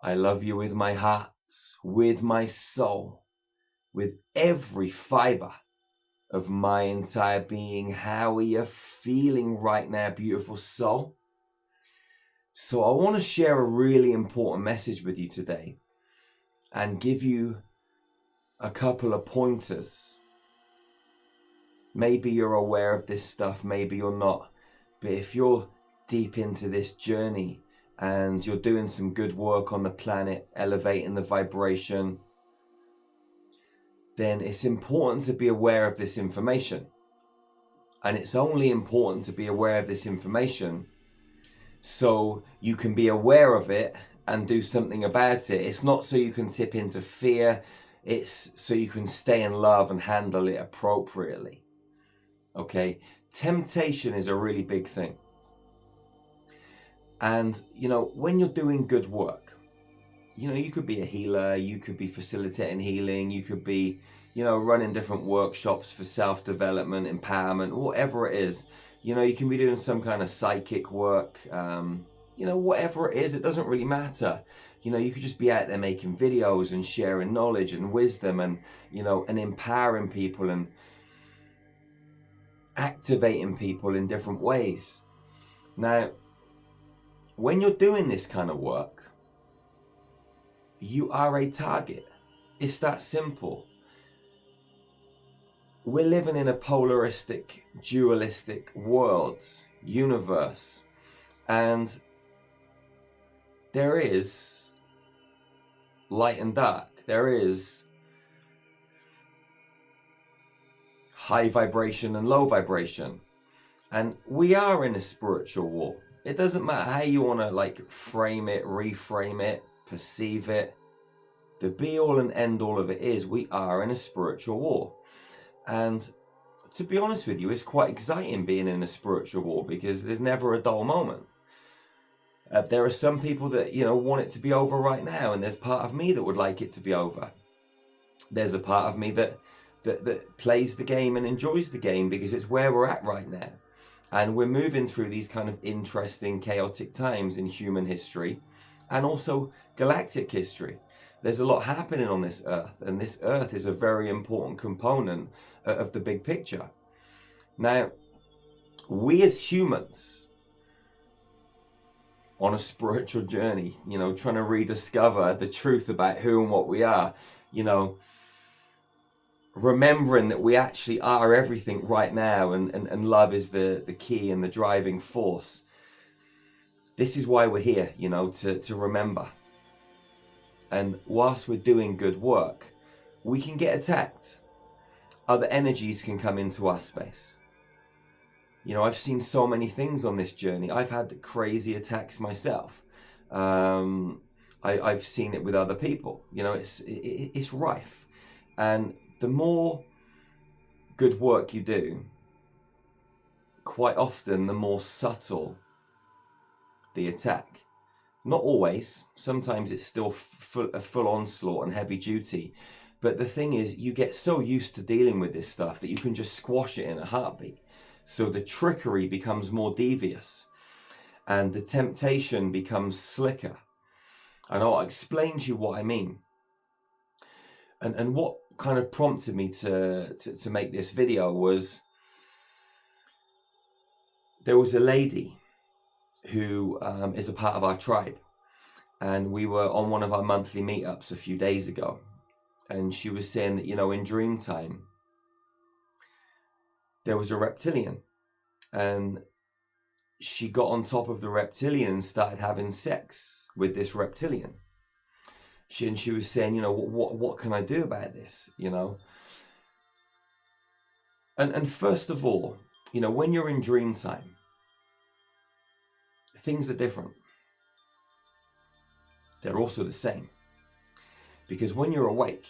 I love you with my heart, with my soul, with every fiber of my entire being. How are you feeling right now, beautiful soul? So I want to share a really important message with you today and give you a couple of pointers. Maybe you're aware of this stuff, maybe you're not. But if you're deep into this journey and you're doing some good work on the planet, elevating the vibration, then it's important to be aware of this information. And it's only important to be aware of this information so you can be aware of it and do something about it. It's not so you can tip into fear. It's so you can stay in love and handle it appropriately. Okay? Temptation is a really big thing. And, when you're doing good work, you could be a healer, you could be facilitating healing, you could be, running different workshops for self-development, empowerment, whatever it is. You can be doing some kind of psychic work, whatever it is, it doesn't really matter. You could just be out there making videos and sharing knowledge and wisdom and, and empowering people and activating people in different ways. Now, when you're doing this kind of work, you are a target. It's that simple. We're living in a polaristic, dualistic world, universe, and there is light and dark. There is high vibration and low vibration. And we are in a spiritual war. It doesn't matter how you want to frame it, reframe it, perceive it. The be all and end all of it is we are in a spiritual war. And to be honest with you, it's quite exciting being in a spiritual war because there's never a dull moment. There are some people that, want it to be over right now, and there's part of me that would like it to be over. There's a part of me that plays the game and enjoys the game because it's where we're at right now. And we're moving through these kind of interesting, chaotic times in human history and also galactic history. There's a lot happening on this earth, and this earth is a very important component of the big picture. Now, we as humans on a spiritual journey, trying to rediscover the truth about who and what we are, remembering that we actually are everything right now, and love is the key and the driving force. This is why we're here, to remember. And whilst we're doing good work, we can get attacked. Other energies can come into our space. I've seen so many things on this journey. I've had crazy attacks myself. I've seen it with other people. It's rife. And the more good work you do, quite often the more subtle the attack. Not always. Sometimes it's still a full onslaught and heavy duty. But the thing is, you get so used to dealing with this stuff that you can just squash it in a heartbeat. So the trickery becomes more devious and the temptation becomes slicker. And I'll explain to you what I mean. And what kind of prompted me to make this video was there was a lady who is a part of our tribe, and we were on one of our monthly meetups a few days ago, and she was saying that in dream time there was a reptilian, and she got on top of the reptilian and started having sex with this reptilian. She was saying, what can I do about this? And first of all, when you're in dream time, things are different. They're also the same. Because when you're awake,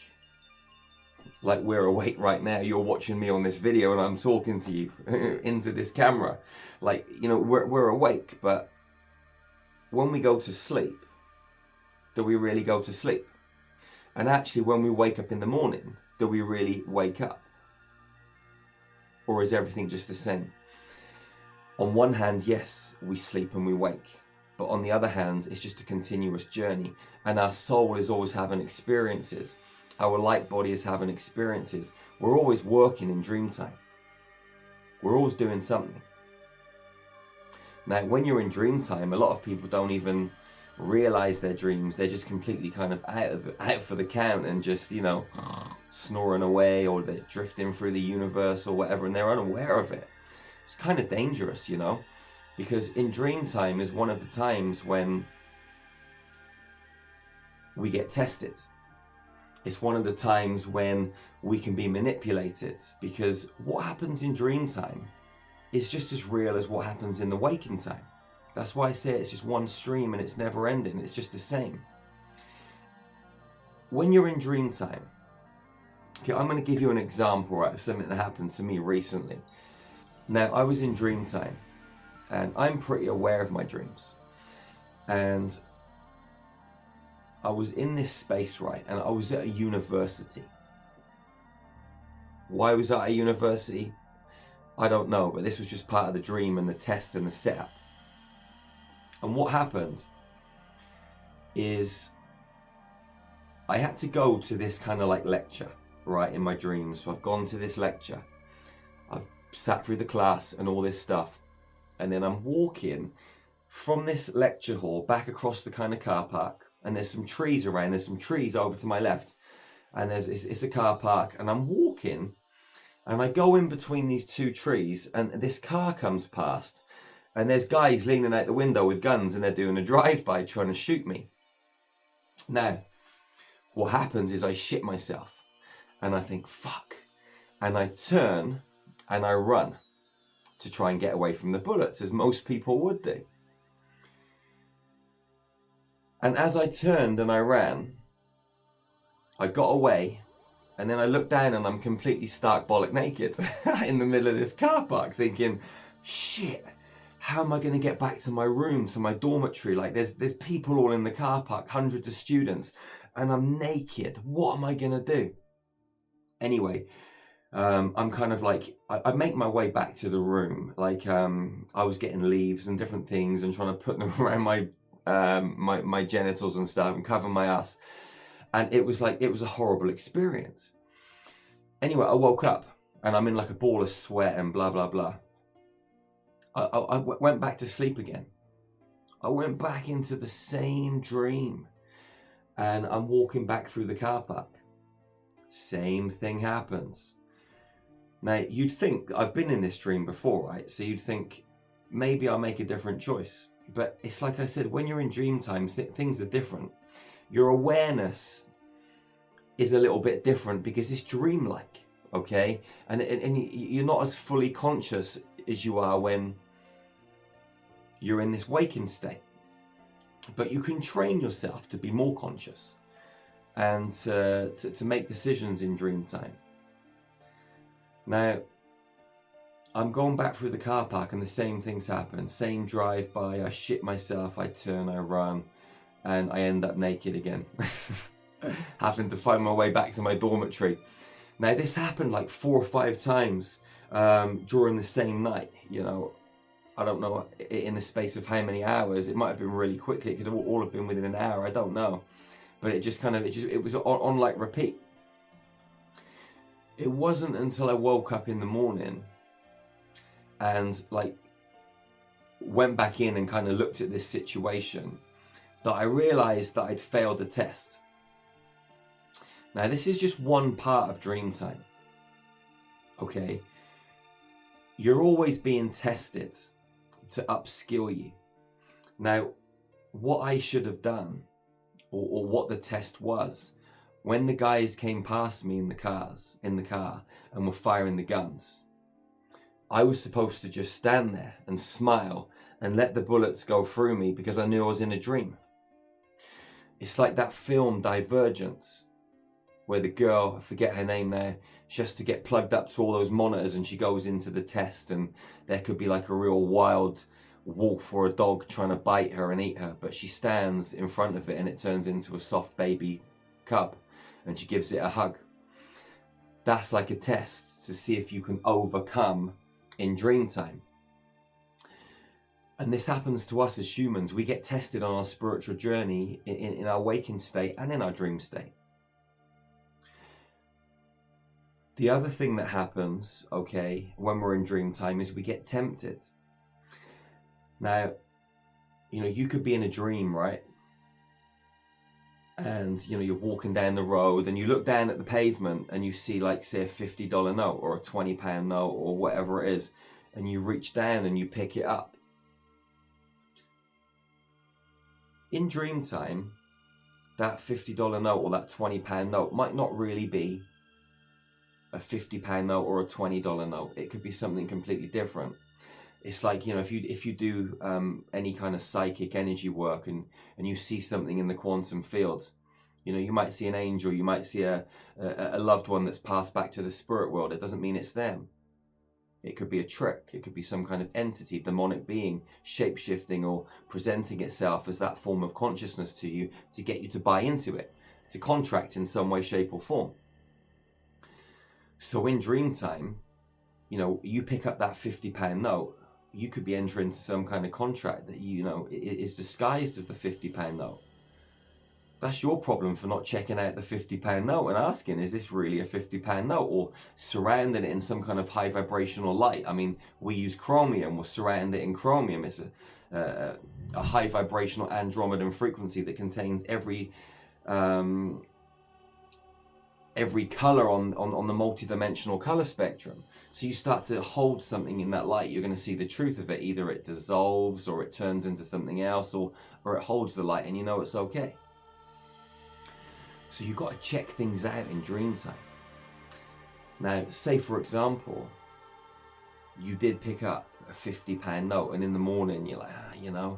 like we're awake right now, you're watching me on this video and I'm talking to you into this camera. We're awake, but when we go to sleep, do we really go to sleep? And actually, when we wake up in the morning, do we really wake up? Or is everything just the same? On one hand, yes, we sleep and we wake. but on the other hand, it's just a continuous journey. And our soul is always having experiences. Our light body is having experiences. We're always working in dream time. We're always doing something. Now, when you're in dream time, a lot of people don't even realize their dreams. They're just completely kind of out for the count and just, you know, snoring away, or they're drifting through the universe or whatever, and they're unaware of it. It's kind of dangerous, you know, because in dream time is one of the times when we get tested. It's one of the times when we can be manipulated, because what happens in dream time is just as real as what happens in the waking time. That's why I say it's just one stream and it's never ending. It's just the same. When you're in dream time, okay, I'm going to give you an example, right, of something that happened to me recently. Now, I was in dream time, and I'm pretty aware of my dreams. And I was in this space, right, and I was at a university. Why was I at a university? I don't know, but this was just part of the dream and the test and the setup. And what happened is I had to go to this kind of like lecture, right, in my dreams. So I've gone to this lecture. I've sat through the class and all this stuff. And then I'm walking from this lecture hall back across the kind of car park. And there's some trees around. There's some trees over to my left. And it's a car park. And I'm walking. And I go in between these two trees. And this car comes past. And there's guys leaning out the window with guns. And they're doing a drive-by trying to shoot me. Now, what happens is I shit myself. And I think, fuck. And I turn and I run to try and get away from the bullets, as most people would do. And as I turned and I ran, I got away, and then I looked down and I'm completely stark bollock naked in the middle of this car park, thinking, shit, how am I going to get back to my room, to my dormitory? Like, there's people all in the car park, hundreds of students, and I'm naked. What am I going to do? Anyway, I'm kind of like, I make my way back to the room. Like, I was getting leaves and different things and trying to put them around my genitals and stuff and cover my ass. And it was a horrible experience. Anyway, I woke up and I'm in like a ball of sweat and blah, blah, blah. I went back to sleep again. I went back into the same dream, and I'm walking back through the car park. Same thing happens. Now, you'd think, I've been in this dream before, right? So you'd think, maybe I'll make a different choice. But it's like I said, when you're in dream time, things are different. Your awareness is a little bit different because it's dreamlike, okay? And you're not as fully conscious as you are when you're in this waking state. But you can train yourself to be more conscious and to make decisions in dream time. Now, I'm going back through the car park and the same things happen. Same drive-by, I shit myself, I turn, I run, and I end up naked again. Having to find my way back to my dormitory. Now, this happened like 4 or 5 times during the same night, you know. I don't know, in the space of how many hours. It might have been really quickly. It could all have been within an hour, I don't know. But it just kind of, it was on like repeat. It wasn't until I woke up in the morning and like went back in and kind of looked at this situation that I realized that I'd failed the test. Now, this is just one part of dream time. Okay? You're always being tested to upskill you. Now, what I should have done, or what the test was, when the guys came past me in the car and were firing the guns, I was supposed to just stand there and smile and let the bullets go through me because I knew I was in a dream. It's like that film Divergent, where the girl, I forget her name there, she has to get plugged up to all those monitors and she goes into the test, and there could be like a real wild wolf or a dog trying to bite her and eat her, but she stands in front of it and it turns into a soft baby cub and she gives it a hug. That's like a test to see if you can overcome in dream time. And this happens to us as humans. We get tested on our spiritual journey in our waking state and in our dream state. The other thing that happens, okay, when we're in dream time is we get tempted. Now, you know, you could be in a dream, right? And, you know, you're walking down the road and you look down at the pavement and you see, like, say, a $50 note or a £20 note or whatever it is, and you reach down and you pick it up. In dream time, that $50 note or that £20 note might not really be a £50 note or a $20 note. It could be something completely different. It's like, you know, if you do any kind of psychic energy work and you see something in the quantum field, you know, you might see an angel, you might see a loved one that's passed back to the spirit world. It doesn't mean it's them. It could be a trick. It could be some kind of entity, demonic being, shape-shifting or presenting itself as that form of consciousness to you to get you to buy into it, to contract in some way, shape or form. So in dream time, you know, you pick up that £50 note, you could be entering into some kind of contract that, you know, is disguised as the £50 note. That's your problem for not checking out the £50 note and asking, is this really a £50 note? Or surrounding it in some kind of high vibrational light. I mean, we use chromium, we'll surround it in chromium. It's a high vibrational Andromedan frequency that contains every color on the multidimensional color spectrum. So you start to hold something in that light, you're going to see the truth of it. Either it dissolves or it turns into something else, or it holds the light and you know it's okay. So you've got to check things out in dream time. Now, say for example, you did pick up a £50 note and in the morning you're like, you know,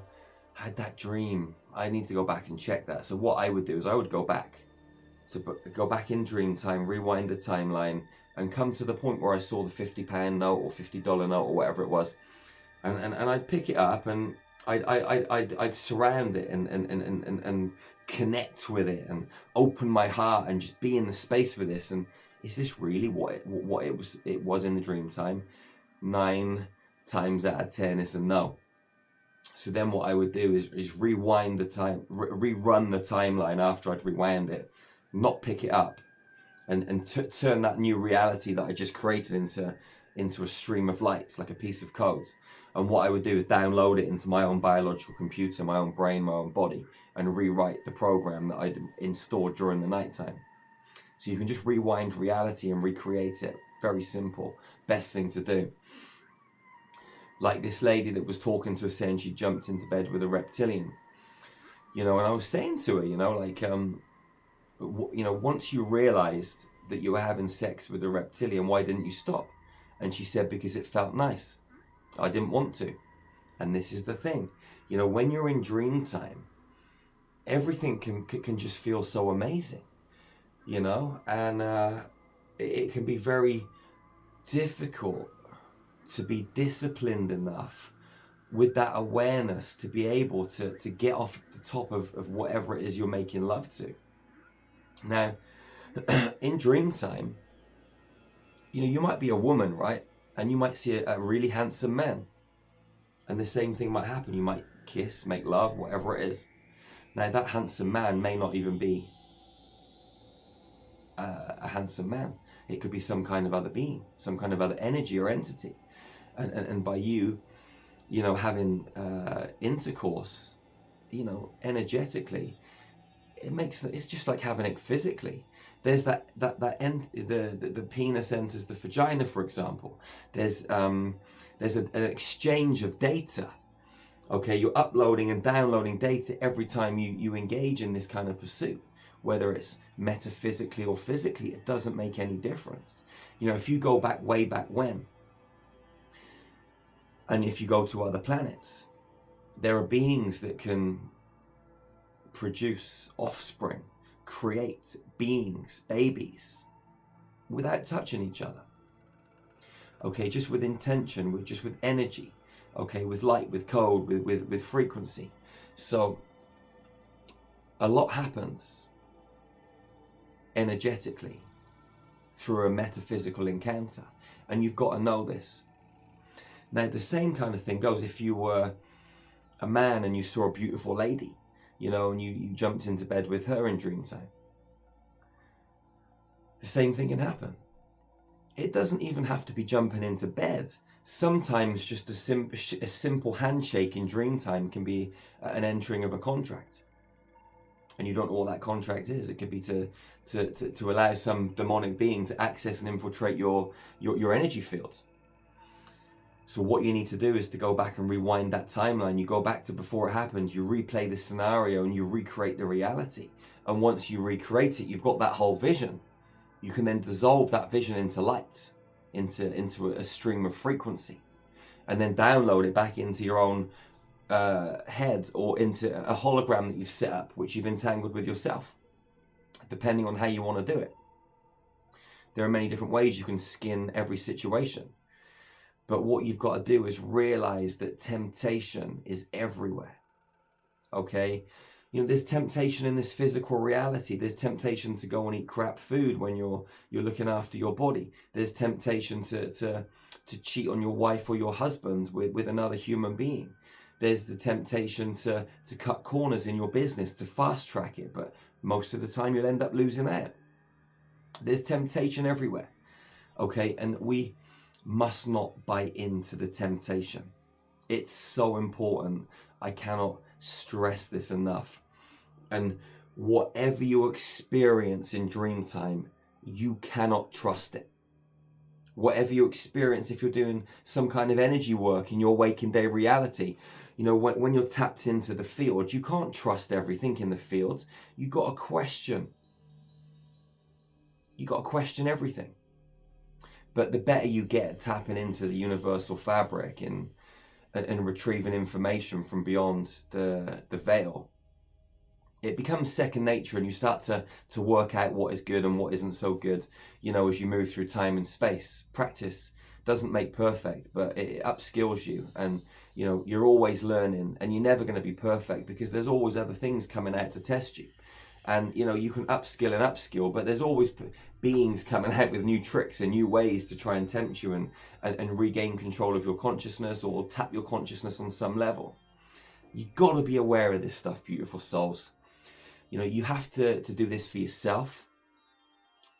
I had that dream. I need to go back and check that. So what I would do is I would go back in dream time, rewind the timeline and come to the point where I saw the £50 note or $50 note or whatever it was. And I'd pick it up and I'd surround it and connect with it and open my heart and just be in the space with this. And is this really what it was in the dream time? 9 times out of 10 it's a no. So then what I would do is rewind the time, rerun the timeline after I'd rewound it, not pick it up, and turn that new reality that I just created into a stream of lights, like a piece of code. And what I would do is download it into my own biological computer, my own brain, my own body, and rewrite the program that I'd installed during the nighttime. So you can just rewind reality and recreate it. Very simple. Best thing to do. Like this lady that was talking to us saying she jumped into bed with a reptilian. You know, and I was saying to her, you know, like, you know, once you realized that you were having sex with a reptilian, why didn't you stop? And she said, because it felt nice. I didn't want to. And this is the thing. You know, when you're in dream time, everything can just feel so amazing, you know, and it can be very difficult to be disciplined enough with that awareness to be able to get off the top of whatever it is you're making love to. Now, in dream time, you know, you might be a woman, right? And you might see a really handsome man. And the same thing might happen. You might kiss, make love, whatever it is. Now, that handsome man may not even be a handsome man. It could be some kind of other being, some kind of other energy or entity. And by you know, having intercourse, you know, energetically, it's just like having it physically. There's the penis enters the vagina, for example. There's an exchange of data. Okay, you're uploading and downloading data every time you engage in this kind of pursuit. Whether it's metaphysically or physically, it doesn't make any difference. You know, if you go back way back when, and if you go to other planets, there are beings that can produce offspring, create beings, babies, without touching each other. Okay, just with intention, just with energy. Okay, with light, with code, with frequency. So a lot happens energetically through a metaphysical encounter, and you've got to know this. Now, the same kind of thing goes if you were a man and you saw a beautiful lady, you know, and you jumped into bed with her in dream time. The same thing can happen. It doesn't even have to be jumping into bed. Sometimes just a simple handshake in dream time can be an entering of a contract. And you don't know what that contract is. It could be to allow some demonic being to access and infiltrate your energy field. So what you need to do is to go back and rewind that timeline. You go back to before it happened, you replay the scenario and you recreate the reality. And once you recreate it, you've got that whole vision. You can then dissolve that vision into light, into a stream of frequency, and then download it back into your own head or into a hologram that you've set up, which you've entangled with yourself, depending on how you want to do it. There are many different ways you can skin every situation. But what you've got to do is realize that temptation is everywhere. Okay? You know, there's temptation in this physical reality. There's temptation to go and eat crap food when you're looking after your body. There's temptation to cheat on your wife or your husband with another human being. There's the temptation to cut corners in your business, to fast track it, but most of the time you'll end up losing out. There's temptation everywhere. Okay, and we must not buy into the temptation. It's so important. I cannot stress this enough. And whatever you experience in dream time, you cannot trust it. Whatever you experience, if you're doing some kind of energy work in your waking day reality, you know, when you're tapped into the field, you can't trust everything in the field. You got to question. You got to question everything. But the better you get at tapping into the universal fabric and retrieving information from beyond the veil, it becomes second nature, and you start to work out what is good and what isn't so good, you know, as you move through time and space. Practice doesn't make perfect, but it upskills you, and you know, you're always learning, and you're never going to be perfect because there's always other things coming out to test you. And you know, you can upskill and upskill, but there's always beings coming out with new tricks and new ways to try and tempt you and regain control of your consciousness or tap your consciousness on some level. You've got to be aware of this stuff, beautiful souls. You know, you have to do this for yourself.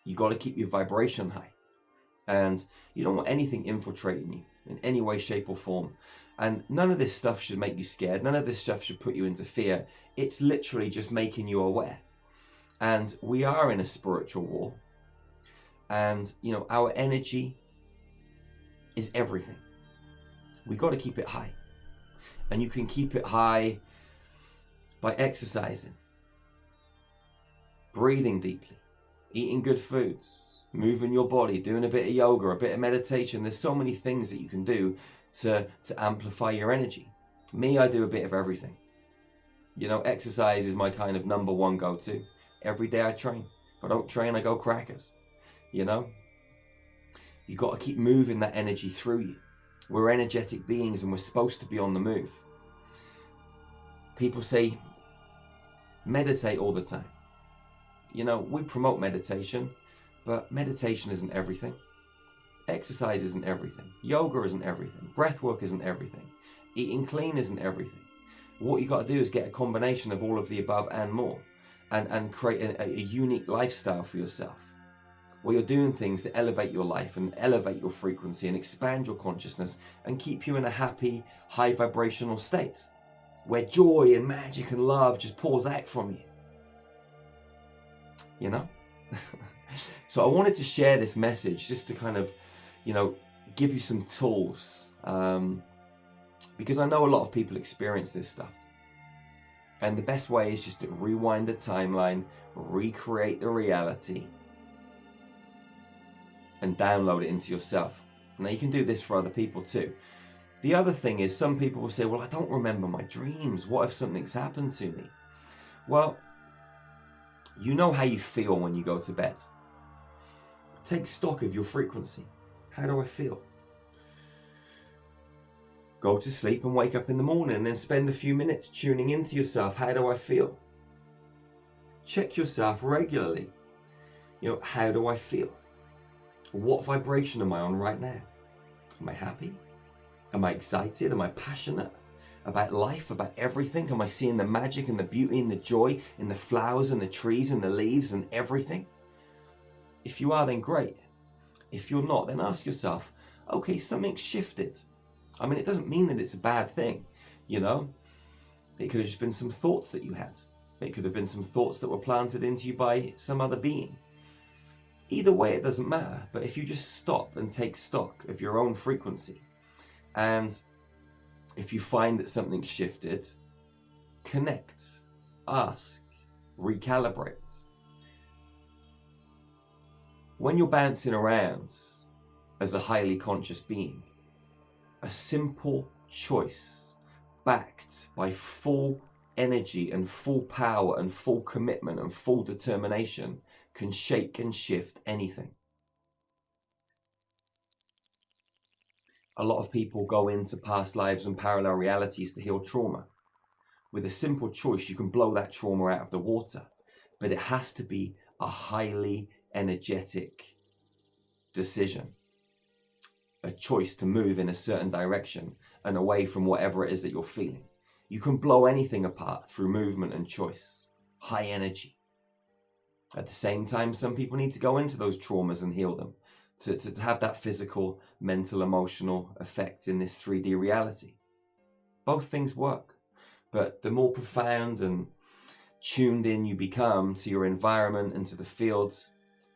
You got to keep your vibration high. And you don't want anything infiltrating you in any way, shape or form. And none of this stuff should make you scared. None of this stuff should put you into fear. It's literally just making you aware. And we are in a spiritual war. And, you know, our energy is everything. We got to keep it high. And you can keep it high by exercising, breathing deeply, eating good foods, moving your body, doing a bit of yoga, a bit of meditation. There's so many things that you can do to amplify your energy. Me, I do a bit of everything. You know, exercise is my kind of number one go-to. Every day I train. If I don't train, I go crackers. You know? You got to keep moving that energy through you. We're energetic beings and we're supposed to be on the move. People say, meditate all the time. You know, we promote meditation, but meditation isn't everything. Exercise isn't everything. Yoga isn't everything. Breathwork isn't everything. Eating clean isn't everything. What you got to do is get a combination of all of the above and more, and create a unique lifestyle for yourself, where you're doing things to elevate your life and elevate your frequency and expand your consciousness and keep you in a happy, high vibrational state, where joy and magic and love just pours out from you. You know? So I wanted to share this message just to kind of, you know, give you some tools, because I know a lot of people experience this stuff. And the best way is just to rewind the timeline, recreate the reality, and download it into yourself. Now you can do this for other people too. The other thing is, some people will say, well, I don't remember my dreams. What if something's happened to me? Well, you know how you feel when you go to bed. Take stock of your frequency. How do I feel? Go to sleep and wake up in the morning and then spend a few minutes tuning into yourself. How do I feel? Check yourself regularly. You know, how do I feel? What vibration am I on right now? Am I happy? Am I excited? Am I passionate? about life, about everything? Am I seeing the magic and the beauty and the joy in the flowers and the trees and the leaves and everything? If you are, then great. If you're not, then ask yourself, okay, something's shifted. I mean, it doesn't mean that it's a bad thing, you know? It could have just been some thoughts that you had. It could have been some thoughts that were planted into you by some other being. Either way, it doesn't matter. But if you just stop and take stock of your own frequency, and if you find that something's shifted, connect, ask, recalibrate. When you're bouncing around as a highly conscious being, a simple choice backed by full energy and full power and full commitment and full determination can shake and shift anything. A lot of people go into past lives and parallel realities to heal trauma. With a simple choice, you can blow that trauma out of the water, but it has to be a highly energetic decision, a choice to move in a certain direction and away from whatever it is that you're feeling. You can blow anything apart through movement and choice, high energy. At the same time, some people need to go into those traumas and heal them to have that physical, mental, emotional effect in this 3D reality. Both things work, but the more profound and tuned in you become to your environment and to the fields,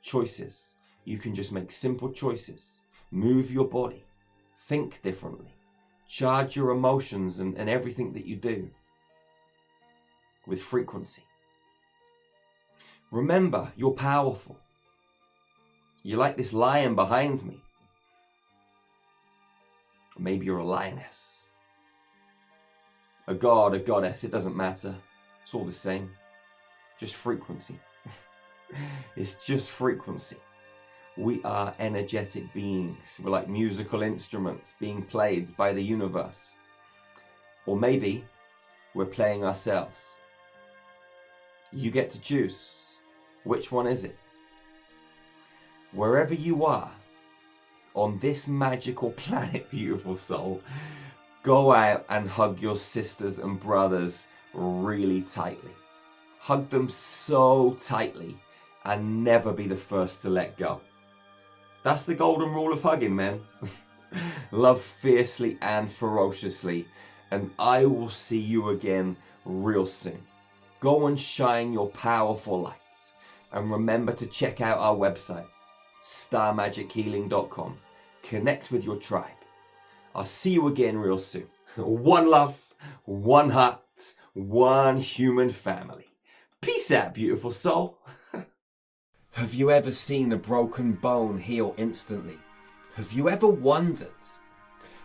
choices. You can just make simple choices, move your body, think differently, charge your emotions and everything that you do with frequency. Remember, you're powerful. You're like this lion behind me. Or maybe you're a lioness. A god, a goddess, it doesn't matter. It's all the same. Just frequency. It's just frequency. We are energetic beings. We're like musical instruments being played by the universe. Or maybe we're playing ourselves. You get to choose. Which one is it? Wherever you are on this magical planet, beautiful soul, go out and hug your sisters and brothers really tightly. Hug them so tightly and never be the first to let go. That's the golden rule of hugging, man. Love fiercely and ferociously, and I will see you again real soon. Go and shine your powerful lights, and remember to check out our website, starmagichealing.com. Connect with your tribe. I'll see you again real soon. One love, one heart, one human family. Peace out, beautiful soul. Have you ever seen a broken bone heal instantly? Have you ever wondered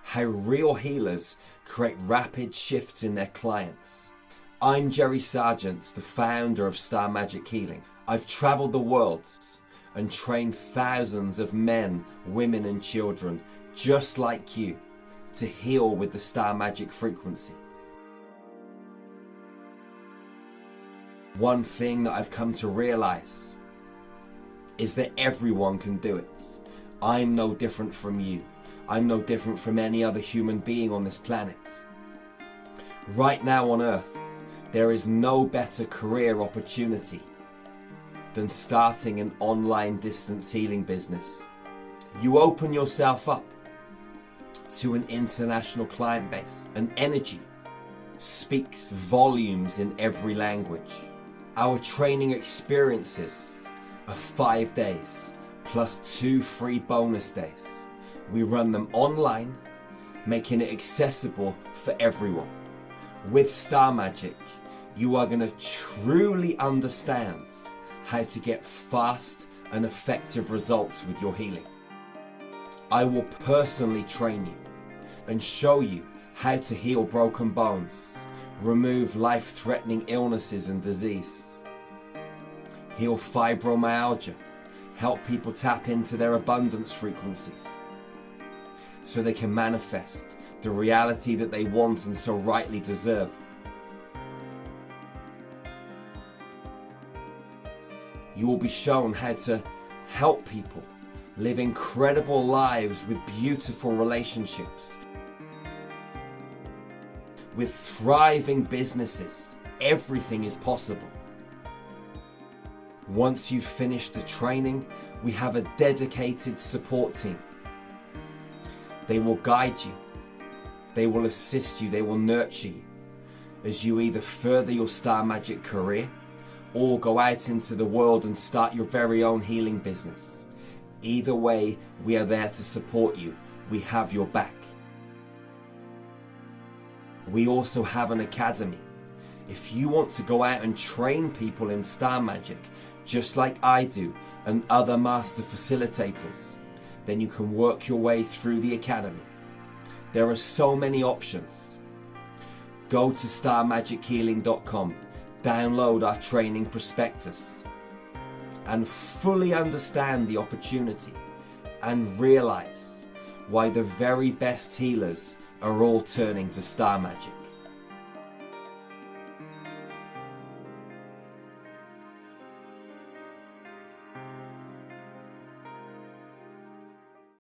how real healers create rapid shifts in their clients? I'm Jerry Sargent, the founder of Star Magic Healing. I've traveled the world and trained thousands of men, women and children just like you to heal with the Star Magic frequency. One thing that I've come to realize is that everyone can do it. I'm no different from you. I'm no different from any other human being on this planet. Right now on Earth, there is no better career opportunity than starting an online distance healing business. You open yourself up to an international client base. An energy speaks volumes in every language. Our training experiences are 5 days plus 2 free bonus days. We run them online, making it accessible for everyone. With Star Magic, you are going to truly understand how to get fast and effective results with your healing. I will personally train you and show you how to heal broken bones, remove life-threatening illnesses and disease, heal fibromyalgia, help people tap into their abundance frequencies so they can manifest the reality that they want and so rightly deserve. You will be shown how to help people live incredible lives with beautiful relationships, with thriving businesses. Everything is possible. Once you've finished the training, we have a dedicated support team. They will guide you. They will assist you. They will nurture you as you either further your star magic career or go out into the world and start your very own healing business. Either way, we are there to support you. We have your back. We also have an academy. If you want to go out and train people in star magic, just like I do and other master facilitators, then you can work your way through the academy. There are so many options. Go to starmagichealing.com, download our training prospectus, and fully understand the opportunity and realize why the very best healers are all turning to star magic.